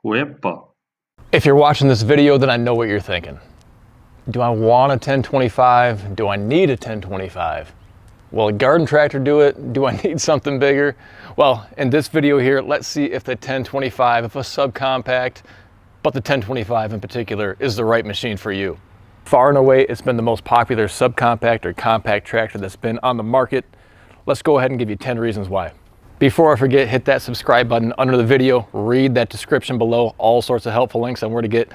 Uepa. If you're watching this video, then I know what you're thinking. Do I want a 1025? Do I need a 1025? Will a garden tractor do it? Do I need something bigger? Well, in this video here, let's see if the 1025, if a subcompact, but the 1025 in particular, is the right machine for you. Far and away, it's been the most popular subcompact or compact tractor that's been on the market. Let's go ahead and give you 10 reasons why. Before I forget, hit that subscribe button under the video, read that description below, all sorts of helpful links on where to get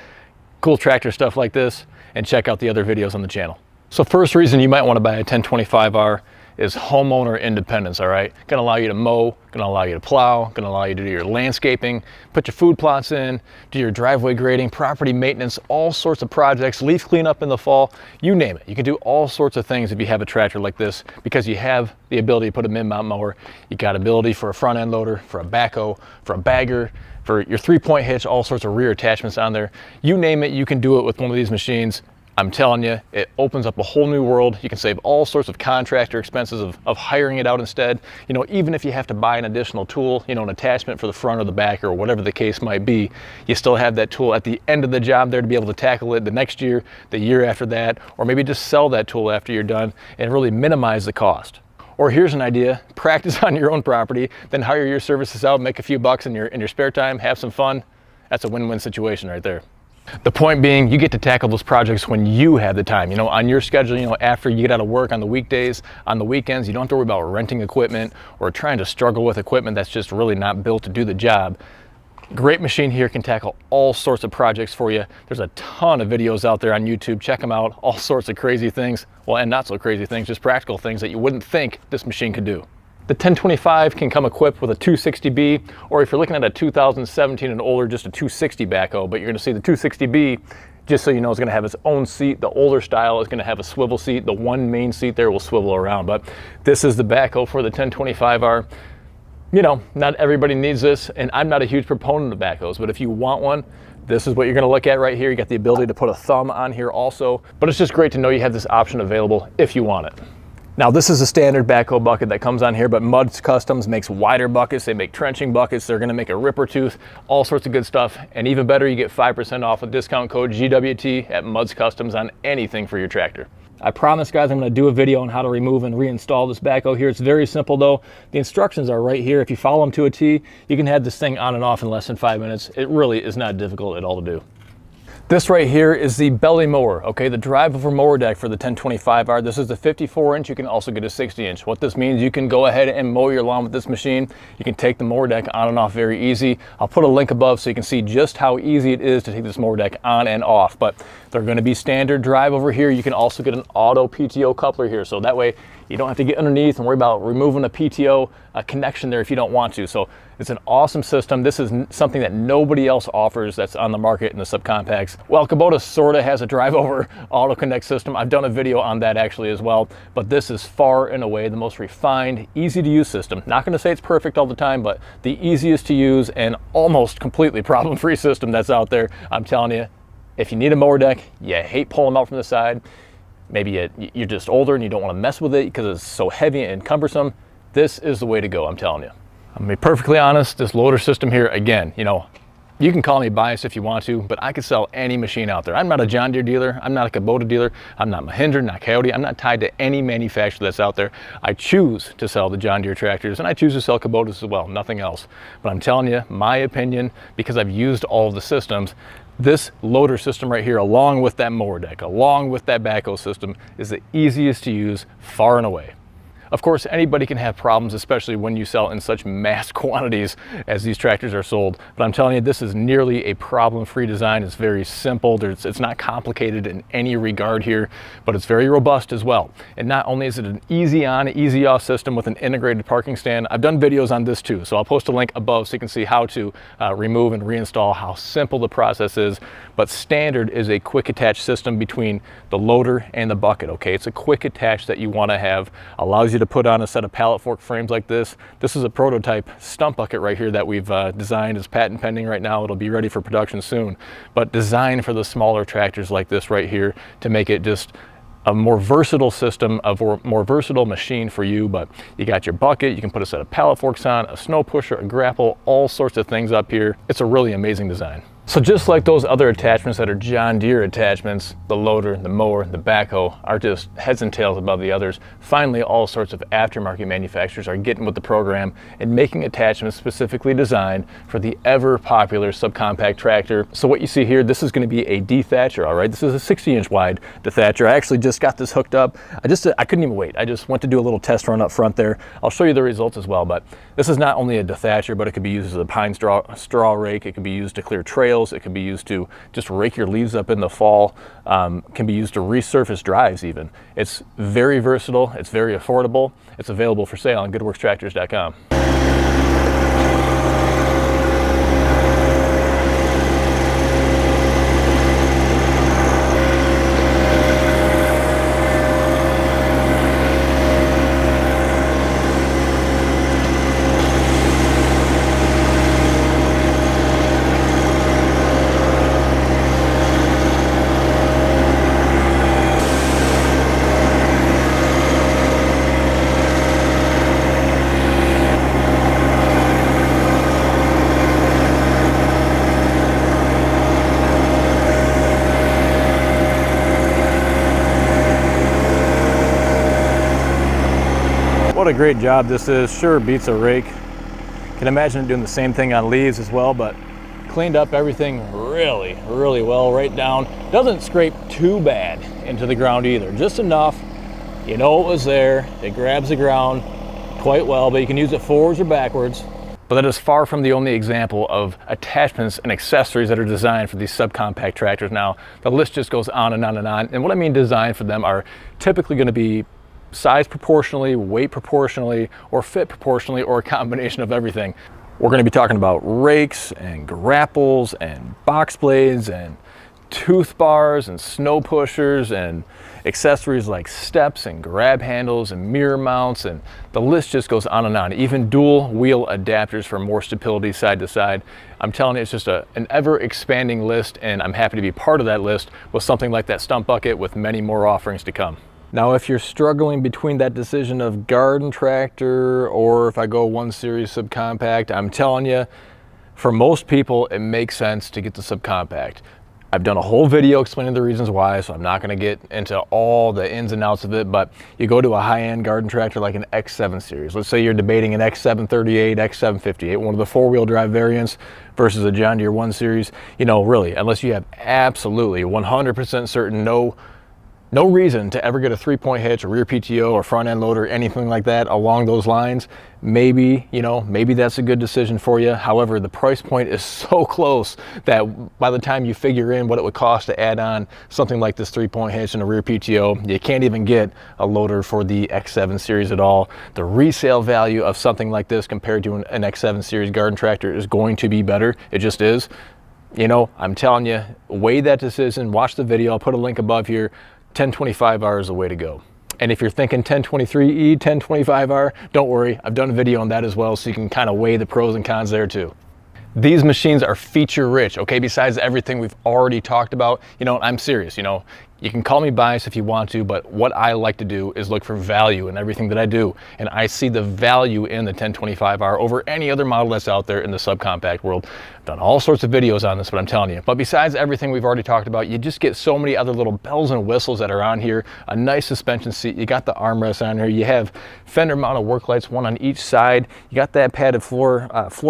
cool tractor stuff like this, and check out the other videos on the channel. So first reason you might want to buy a 1025R is homeowner independence, all right? Gonna allow you to mow, gonna allow you to plow, gonna allow you to do your landscaping, put your food plots in, do your driveway grading, property maintenance, all sorts of projects, leaf cleanup in the fall, you name it. You can do all sorts of things if you have a tractor like this because you have the ability to put a mid-mount mower. You got ability for a front end loader, for a backhoe, for a bagger, for your 3-point hitch, all sorts of rear attachments on there. You name it, you can do it with one of these machines. I'm telling you, it opens up a whole new world. You can save all sorts of contractor expenses of hiring it out instead. You know, even if you have to buy an additional tool, you know, an attachment for the front or the back or whatever the case might be, you still have that tool at the end of the job there to be able to tackle it the next year, the year after that, or maybe just sell that tool after you're done and really minimize the cost. Or here's an idea, practice on your own property, then hire your services out, make a few bucks in your spare time, have some fun. That's a win-win situation right there. The point being, you get to tackle those projects when you have the time, you know, on your schedule, you know, after you get out of work on the weekdays, on the weekends. You don't have to worry about renting equipment or trying to struggle with equipment that's just really not built to do the job. Great machine here can tackle all sorts of projects for you. There's a ton of videos out there on YouTube. Check them out. All sorts of crazy things. Well, and not so crazy things, just practical things that you wouldn't think this machine could do. The 1025 can come equipped with a 260B, or if you're looking at a 2017 and older, just a 260 backhoe. But you're going to see the 260B, just so you know, is going to have its own seat. The older style is going to have a swivel seat. The one main seat there will swivel around. But this is the backhoe for the 1025R. You know, not everybody needs this, and I'm not a huge proponent of backhoes, but if you want one, this is what you're going to look at right here. You got the ability to put a thumb on here also, but it's just great to know you have this option available if you want it. Now this is a standard backhoe bucket that comes on here, but Mudd's Customs makes wider buckets. They make trenching buckets. They're gonna make a ripper tooth, all sorts of good stuff. And even better, you get 5% off with discount code GWT at Mudd's Customs on anything for your tractor. I promise guys, I'm gonna do a video on how to remove and reinstall this backhoe here. It's very simple though. The instructions are right here. If you follow them to a T, you can have this thing on and off in less than 5 minutes. It really is not difficult at all to do. This right here is the belly mower, okay, the drive over mower deck for the 1025R. This is the 54-inch. You can also get a 60-inch. What this means, you can go ahead and mow your lawn with this machine. You can take the mower deck on and off very easy. I'll put a link above so you can see just how easy it is to take this mower deck on and off. But they're going to be standard drive over here. You can also get an auto PTO coupler here, so that way you don't have to get underneath and worry about removing a PTO connection there if you don't want to. So it's an awesome system. This is something that nobody else offers that's on the market in the subcompacts. Well, Kubota sort of has a drive over auto connect system. I've done a video on that actually as well, but this is far and away the most refined, easy to use system. Not going to say it's perfect all the time, but the easiest to use and almost completely problem-free system that's out there. I'm telling you, if you need a mower deck, you hate pulling them out from the side, maybe you're just older and you don't want to mess with it because it's so heavy and cumbersome, this is the way to go, I'm telling you. I'm gonna be perfectly honest, this loader system here, again, you know, you can call me biased if you want to, but I could sell any machine out there. I'm not a John Deere dealer, I'm not a Kubota dealer, I'm not Mahindra, not Coyote, I'm not tied to any manufacturer that's out there. I choose to sell the John Deere tractors and I choose to sell Kubotas as well, nothing else. But I'm telling you, my opinion, because I've used all of the systems, this loader system right here, along with that mower deck, along with that backhoe system, is the easiest to use far and away. Of course, anybody can have problems, especially when you sell in such mass quantities as these tractors are sold. But I'm telling you, this is nearly a problem-free design. It's very simple. It's not complicated in any regard here, but it's very robust as well. And not only is it an easy on, easy off system with an integrated parking stand, I've done videos on this too. So I'll post a link above so you can see how to remove and reinstall, how simple the process is. But standard is a quick attach system between the loader and the bucket, okay? It's a quick attach that you want to have, allows you to put on a set of pallet fork frames like this. This is a prototype stump bucket right here that we've designed. It's patent pending right now. It'll be ready for production soon, but designed for the smaller tractors like this right here to make it just a more versatile system, a more versatile machine for you. But you got your bucket, you can put a set of pallet forks on, a snow pusher, a grapple, all sorts of things up here. It's a really amazing design. So just like those other attachments that are John Deere attachments, the loader, the mower, the backhoe are just heads and tails above the others. Finally, all sorts of aftermarket manufacturers are getting with the program and making attachments specifically designed for the ever popular subcompact tractor. So what you see here, this is going to be a dethatcher, all right? This is a 60-inch wide dethatcher. I actually just got this hooked up. I couldn't even wait. I just went to do a little test run up front there. I'll show you the results as well, but this is not only a dethatcher, but it could be used as a pine straw rake. It can be used to clear trails. It can be used to just rake your leaves up in the fall. Can be used to resurface drives even. It's very versatile. It's very affordable. It's available for sale on goodworkstractors.com. What a great job this is. Sure beats a rake. Can imagine it doing the same thing on leaves as well, but cleaned up everything really, really well right down. Doesn't scrape too bad into the ground either. Just enough, you know it was there. It grabs the ground quite well, but you can use it forwards or backwards. But that is far from the only example of attachments and accessories that are designed for these subcompact tractors. Now, the list just goes on and on and on. And what I mean designed for them are typically going to be size proportionally, weight proportionally, or fit proportionally, or a combination of everything. We're going to be talking about rakes and grapples and box blades and tooth bars and snow pushers and accessories like steps and grab handles and mirror mounts, and the list just goes on and on. Even dual wheel adapters for more stability side to side. I'm telling you, it's just an ever expanding list, and I'm happy to be part of that list with something like that stump bucket with many more offerings to come. Now, if you're struggling between that decision of garden tractor or if I go 1 Series subcompact, I'm telling you, for most people, it makes sense to get the subcompact. I've done a whole video explaining the reasons why, so I'm not going to get into all the ins and outs of it, but you go to a high-end garden tractor like an X7 series. Let's say you're debating an X738, X758, one of the 4-wheel drive variants versus a John Deere 1 Series. You know, really, unless you have absolutely 100% certain no reason to ever get a 3-point hitch, a rear PTO, or front end loader, anything like that along those lines, maybe that's a good decision for you. However, the price point is so close that by the time you figure in what it would cost to add on something like this 3-point hitch and a rear PTO, you can't even get a loader for the X7 series at all. The resale value of something like this compared to an X7 series garden tractor is going to be better. It just is. You know, I'm telling you, weigh that decision, watch the video. I'll put a link above here. 1025R is the way to go. And if you're thinking 1023E, 1025R, don't worry, I've done a video on that as well, so you can kind of weigh the pros and cons there too. These machines are feature rich, okay? Besides everything we've already talked about, you know, I'm serious, you know, you can call me biased if you want to, but what I like to do is look for value in everything that I do. And I see the value in the 1025R over any other model that's out there in the subcompact world. I've done all sorts of videos on this, but I'm telling you. But besides everything we've already talked about, you just get so many other little bells and whistles that are on here. A nice suspension seat, you got the armrest on here, you have fender mounted work lights, one on each side. You got that padded floor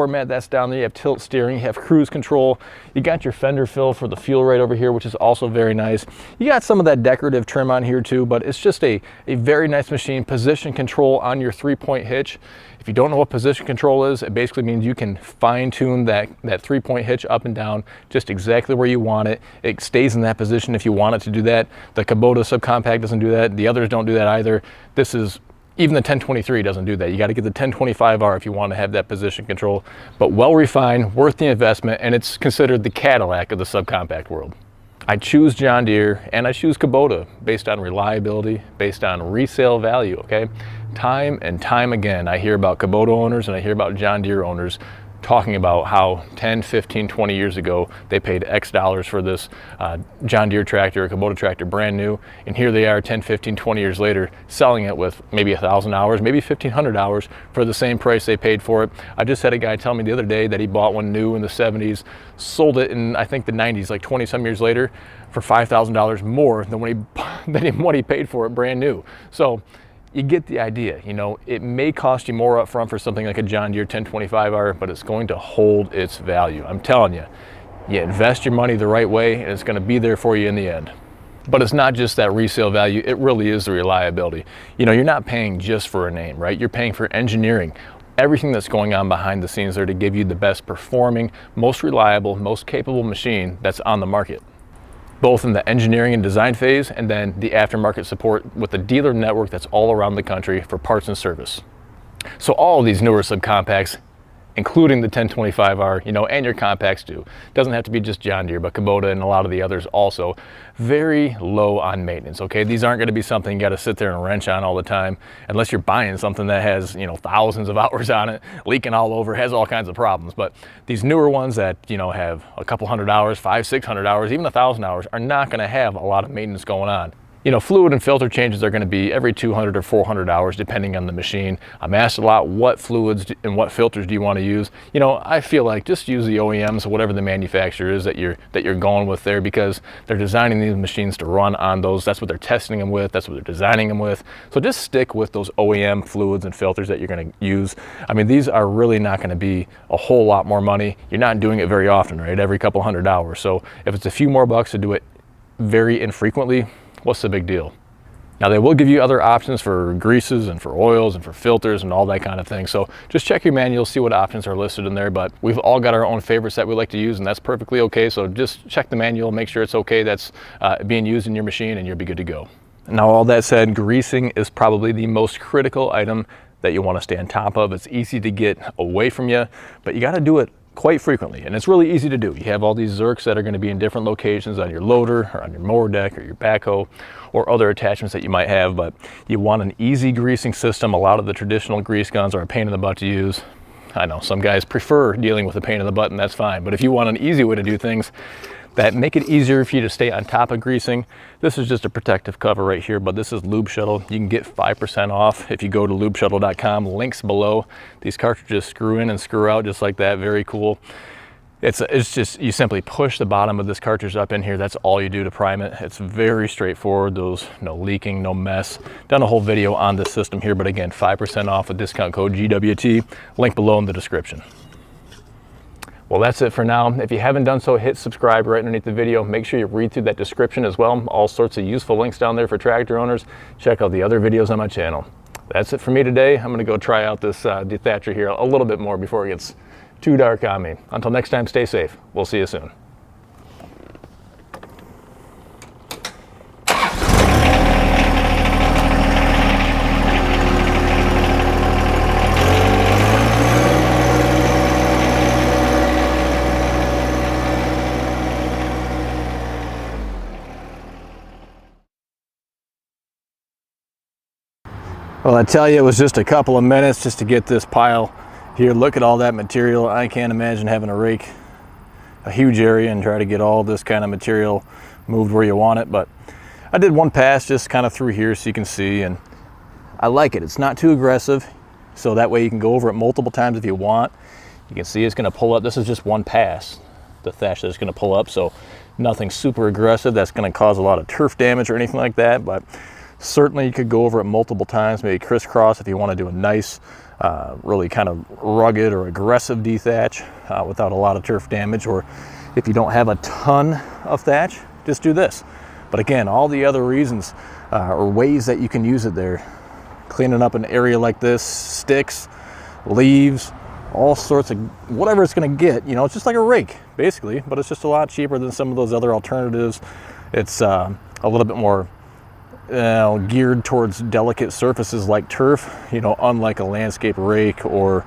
mat that's down there, you have tilt steering, you have cruise control, you got your fender fill for the fuel right over here, which is also very nice. You got some of that decorative trim on here too, but it's just a very nice machine. Position control on your 3-point hitch. If you don't know what position control is, it basically means you can fine tune that 3-point hitch up and down just exactly where you want it. It stays in that position if you want it to do that. The Kubota subcompact doesn't do that. The others don't do that either. Even the 1023 doesn't do that. You got to get the 1025R if you want to have that position control. But well refined, worth the investment, and it's considered the Cadillac of the subcompact world. I choose John Deere and I choose Kubota based on reliability, based on resale value, okay? Time and time again, I hear about Kubota owners and I hear about John Deere owners talking about how 10, 15, 20 years ago, they paid X dollars for this John Deere tractor, a Kubota tractor, brand new. And here they are 10, 15, 20 years later, selling it with maybe $1,000, maybe $1,500 for the same price they paid for it. I just had a guy tell me the other day that he bought one new in the 70s, sold it in, I think, the 90s, like 20 some years later, for $5,000 more than what he paid for it brand new. So you get the idea. You know, it may cost you more up front for something like a John Deere 1025R, but it's going to hold its value. I'm telling you, you invest your money the right way and it's going to be there for you in the end. But it's not just that resale value, it really is the reliability. You know, you're not paying just for a name, right? You're paying for engineering, everything that's going on behind the scenes there to give you the best performing, most reliable, most capable machine that's on the market, both in the engineering and design phase, and then the aftermarket support with the dealer network that's all around the country for parts and service. So all of these newer subcompacts, including the 1025R, you know, and your compacts too. Doesn't have to be just John Deere, but Kubota and a lot of the others also, very low on maintenance, okay? These aren't gonna be something you gotta sit there and wrench on all the time, unless you're buying something that has, you know, thousands of hours on it, leaking all over, has all kinds of problems. But these newer ones that, you know, have a couple hundred hours, 500, 600 hours, even 1,000 hours, are not gonna have a lot of maintenance going on. You know, fluid and filter changes are going to be every 200 or 400 hours, depending on the machine. I'm asked a lot, what fluids and what filters do you want to use? You know, I feel like just use the OEMs, whatever the manufacturer is that you're going with there, because they're designing these machines to run on those. That's what they're testing them with. That's what they're designing them with. So just stick with those OEM fluids and filters that you're going to use. I mean, these are really not going to be a whole lot more money. You're not doing it very often, right? Every couple hundred hours. So if it's a few more bucks to do it very infrequently, what's the big deal? Now, they will give you other options for greases and for oils and for filters and all that kind of thing. So just check your manual, see what options are listed in there. But we've all got our own favorites that we like to use, and that's perfectly okay. So just check the manual, make sure it's okay that's being used in your machine, and you'll be good to go. Now, all that said, greasing is probably the most critical item that you want to stay on top of. It's easy to get away from you, but you got to do it quite frequently, and it's really easy to do. You have all these zerks that are going to be in different locations on your loader or on your mower deck or your backhoe or other attachments that you might have, but you want an easy greasing system. A lot of the traditional grease guns are a pain in the butt to use. I know some guys prefer dealing with a pain in the butt, and that's fine, but if you want an easy way to do things that make it easier for you to stay on top of greasing, this is just a protective cover right here, but this is Lube Shuttle. You can get 5% off if you go to lubeshuttle.com, links below. These cartridges screw in and screw out just like that, very cool. It's just, you simply push the bottom of this cartridge up in here. That's all you do to prime it. It's very straightforward. Those, no leaking, no mess. Done a whole video on this system here, but again, 5% off with discount code GWT, link below in the description. Well, that's it for now. If you haven't done so, hit subscribe right underneath the video. Make sure you read through that description as well. All sorts of useful links down there for tractor owners. Check out the other videos on my channel. That's it for me today. I'm gonna go try out this dethatcher here a little bit more before it gets too dark on me. Until next time, stay safe. We'll see you soon. Well, I tell you, it was just a couple of minutes just to get this pile here. Look at all that material. I can't imagine having to rake a huge area and try to get all this kind of material moved where you want it. But I did one pass just kind of through here so you can see, and I like it. It's not too aggressive, so that way you can go over it multiple times if you want. You can see it's going to pull up. This is just one pass, the thatch that's going to pull up, so nothing super aggressive that's going to cause a lot of turf damage or anything like that. But certainly you could go over it multiple times, maybe crisscross if you want to do a nice, really kind of rugged or aggressive dethatch without a lot of turf damage. Or if you don't have a ton of thatch, just do this. But again, all the other reasons or ways that you can use it there, cleaning up an area like this, sticks, leaves, all sorts of whatever it's going to get, you know, it's just like a rake basically, but it's just a lot cheaper than some of those other alternatives. It's a little bit more geared towards delicate surfaces like turf, you know, unlike a landscape rake or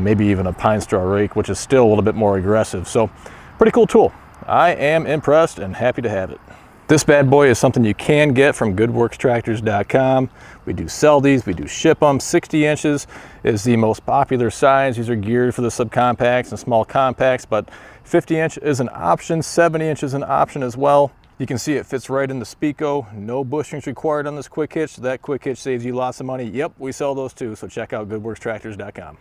maybe even a pine straw rake, which is still a little bit more aggressive. So pretty cool tool. I am impressed and happy to have it. This bad boy is something you can get from goodworkstractors.com. We do sell these, we do ship them. 60 inches is the most popular size. These are geared for the subcompacts and small compacts, but 50 inch is an option, 70 inch is an option as well. You can see it fits right in the Speeco. No bushings required on this quick hitch. That quick hitch saves you lots of money. Yep, we sell those too, so check out goodworkstractors.com.